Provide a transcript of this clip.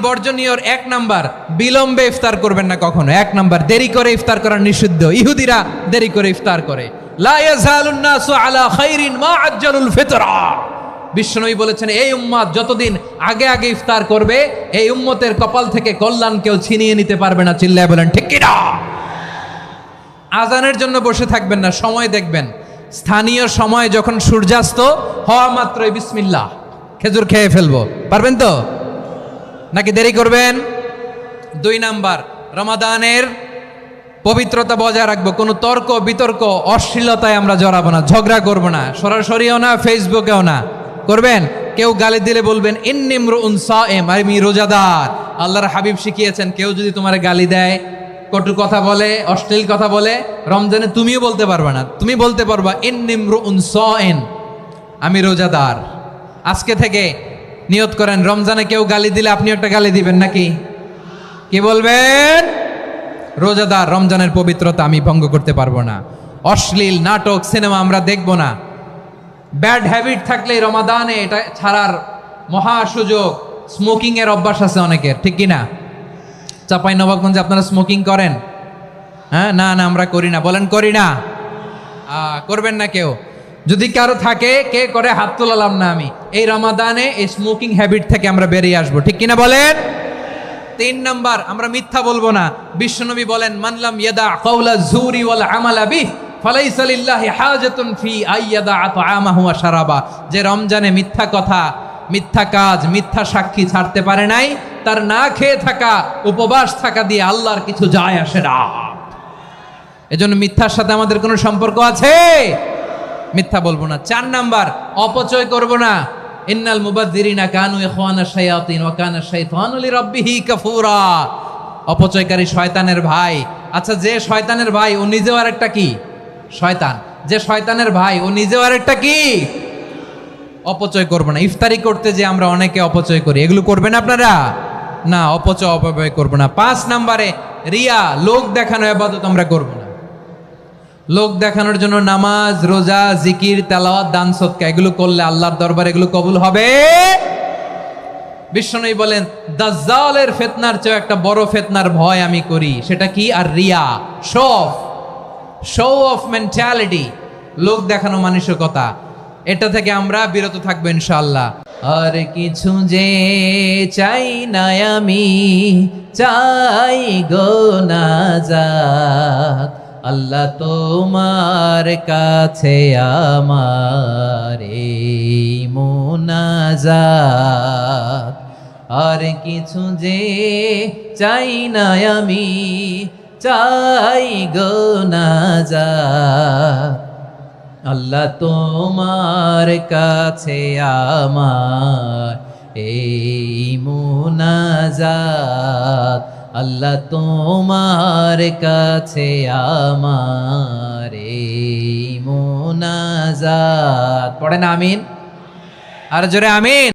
বর্জনীয়র এক নাম্বার, বিলম্বে ইফতার করবেন না কখনো। এক নাম্বার, দেরি করে ইফতার করা নিষিদ্ধ। ইহুদিরা দেরি করে ইফতার করে। লা ইয়াজালুন নাসু আলা খাইরিন মা আজ্জালুল ফিতরা। বিশ্বনবী বলেছেন, এই উম্মত যতদিন আগে আগে ইফতার করবে, এই উম্মতের কপাল থেকে কল্যাণ কেউ ছিনিয়ে নিতে পারবে না। চিল্লায় বলেন ঠিক কিনা? আজানের জন্য বসে থাকবেন না, সময় দেখবেন। স্থানীয় সময় যখন সূর্যাস্ত হওয়া মাত্রই বিসমিল্লাহ, খেজুর খেয়ে ফেলবো। পারবেন তো নাকি দেরি করবেন? 2 নাম্বার, রমাদানের পবিত্রতা বজায় রাখবো। কোনো তর্ক বিতর্ক অশ্লীলতায় আমরা জড়াবো না, ঝগড়া করবো না, সরাসরিও না, ফেসবুকেও না। করবেন কেউ গালি দিলে বলবেন ইন্নিমরুন সায়েম, আমি রোজাদার। আল্লাহর হাবিব শিখিয়েছেন, কেউ যদি তোমার গালি দেয়, কটু কথা বলে, অশ্লীল কথা বলে, রমজানে তুমিও বলতে পারবে না। তুমি বলতে পারবা ইন্নিমরুন সায়েম, আমি রোজাদার। আজকে থেকে নিয়ত করেন, রমজানে কেউ গালি দিলে আপনি একটা গালি দিবেন নাকি? কি বলবেন? রোজাদার, রমজানের পবিত্রতা আমি ভঙ্গ করতে পারবো না। অশ্লীল নাটক সিনেমা আমরা দেখব না। ব্যাড হ্যাবিট থাকলে রমাদানে এটা ছাড়ার মহা সুযোগ। স্মোকিং এর অভ্যাস আছে অনেকের, ঠিক কিনা? চাঁপাইনবাবগঞ্জে আপনারা স্মোকিং করেন? হ্যাঁ, না না আমরা করি না। বলেন করি না। করবেন না কেউ। যদি কারো থাকে, কে করে হাত তোলালাম না আমি। এই রমাদানে এই স্মোকিং হ্যাবিট থেকে আমরা বেরিয়ে আসবো, ঠিক কিনা বলেন? 3 নাম্বার, আমরা মিথ্যা বলবো না। বিশ্বনবী বলেন, মানলাম ইয়াদা কাওলা যুরি ওয়াল আমালা বিহি ফালাইসা লিল্লাহি হাজাতুন ফি আইয়াদা তাআমাহু ওয়া শারাবা। যে রমজানে মিথ্যা কথা, মিথ্যা কাজ, মিথ্যা সাক্ষী ছাড়তে পারে নাই, তার না খেয়ে থাকা, উপবাস থাকা দিয়ে আল্লাহর কিছু যায় আসে না। এজন্য মিথ্যার সাথে আমাদের কোনো সম্পর্ক আছে? মিথ্যা বলবো না। 4 নাম্বার, অপচয় করব না। ইন্নাল মুবাযযিরিনা কানু ইখওয়ানা শায়াতিন ওয়া কানা শাইতানু লিরাব্বিহি কাফুরা। অপচয়কারী শয়তানের ভাই। আচ্ছা, যে শয়তানের ভাই ও নিজেও আরেকটা কি? শয়তান। যে শয়তানের ভাই ও নিজেও আরেকটা কি? অপচয় করব না। ইফতারি করতে যে আমরা অনেকে অপচয় করি, এগুলো করবেন আপনারা না। অপচয় অপব্যয় করব না। 5 নাম্বারে, রিয়া, লোক দেখানো ইবাদত আমরা করব না। লোক দেখানোর জন্য নামাজ, রোজা, জিকির, তেলাওয়াত, দান, সদকা এগুলো করলে আল্লাহর দরবারে এগুলো কবুল হবে। বিশ্বনবী বলেন, দাজ্জালের ফিতনার চেয়ে একটা বড় ফিতনার ভয় আমি করি। সেটা কি? আর রিয়া, শো অফ মেন্টালিটি, লোক দেখানো মানসিকতা। এটা থেকে আমরা বিরত থাকবো ইনশাআল্লাহ। আর কিছু যে চাই না আমি, চাই গো নাজাত আল্লাহ তোমার কাছে আমার এই মুনাজাত। আর কিছু যে চাই না আমি, চাই গো নাজাত আল্লাহ তোমার কাছে আমার এই মুনাজাত। আল্লাহ তোমার কাছে আমার এই মুনাজাত। পড়েন আমিন, আর জোরে আমিন।